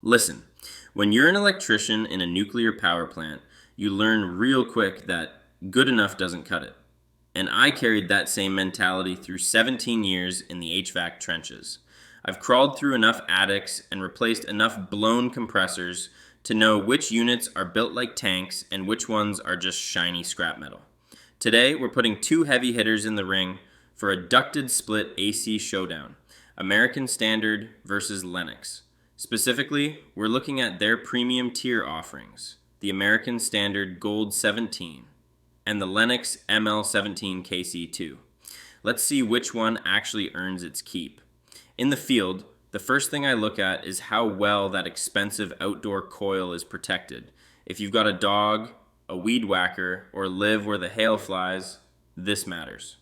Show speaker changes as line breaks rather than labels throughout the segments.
Listen, when you're an electrician in a nuclear power plant, you learn real quick that good enough doesn't cut it. And I carried that same mentality through 17 years in the HVAC trenches. I've crawled through enough attics and replaced enough blown compressors to know which units are built like tanks and which ones are just shiny scrap metal. Today, we're putting two heavy hitters in the ring for a ducted split AC showdown, American Standard versus Lennox. Specifically, we're looking at their premium tier offerings, the American Standard Gold 17 and the Lennox ML17KC2. Let's see which one actually earns its keep. In the field, the first thing I look at is how well that expensive outdoor coil is protected. If you've got a dog, a weed whacker, or live where the hail flies, this matters.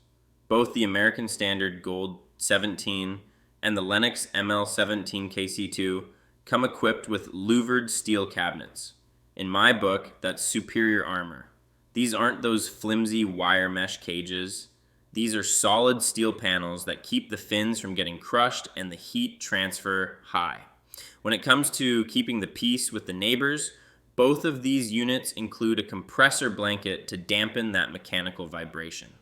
Both the American Standard Gold 17 and the Lennox ML17KC2 come equipped with louvered steel cabinets. In my book, that's superior armor. These aren't those flimsy wire mesh cages. These are solid steel panels that keep the fins from getting crushed and the heat transfer high. When it comes to keeping the peace with the neighbors, both of these units include a compressor blanket to dampen that mechanical vibration.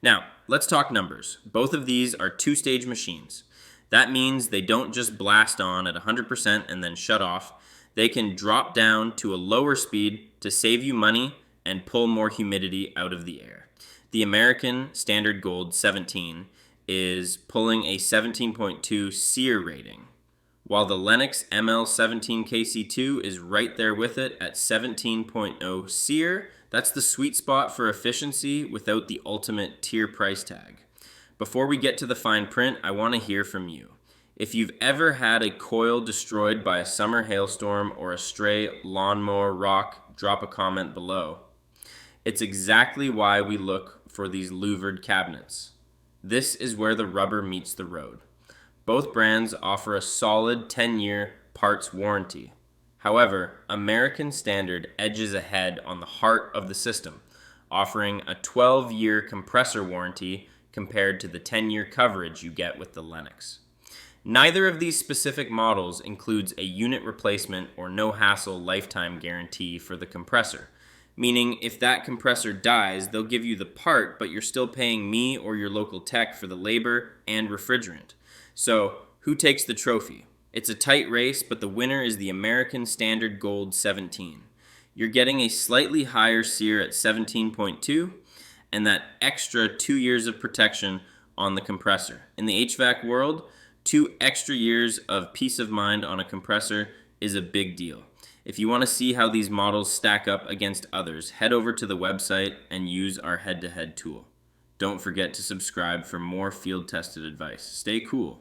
Now, let's talk numbers. Both of these are two-stage machines. That means they don't just blast on at 100% and then shut off. They can drop down to a lower speed to save you money and pull more humidity out of the air. The American Standard Gold 17 is pulling a 17.2 SEER rating, while the Lennox ML17KC2 is right there with it at 17.0 SEER. That's the sweet spot for efficiency without the ultimate tier price tag. Before we get to the fine print, I want to hear from you. If you've ever had a coil destroyed by a summer hailstorm or a stray lawnmower rock, drop a comment below. It's exactly why we look for these louvered cabinets. This is where the rubber meets the road. Both brands offer a solid 10-year parts warranty. However, American Standard edges ahead on the heart of the system, offering a 12-year compressor warranty compared to the 10-year coverage you get with the Lennox. Neither of these specific models includes a unit replacement or no-hassle lifetime guarantee for the compressor, meaning if that compressor dies, they'll give you the part, but you're still paying me or your local tech for the labor and refrigerant. So, who takes the trophy? It's a tight race, but the winner is the American Standard Gold 17. You're getting a slightly higher SEER at 17.2, and that extra 2 years of protection on the compressor. In the HVAC world, 2 extra years of peace of mind on a compressor is a big deal. If you want to see how these models stack up against others, head over to the website and use our head-to-head tool. Don't forget to subscribe for more field-tested advice. Stay cool.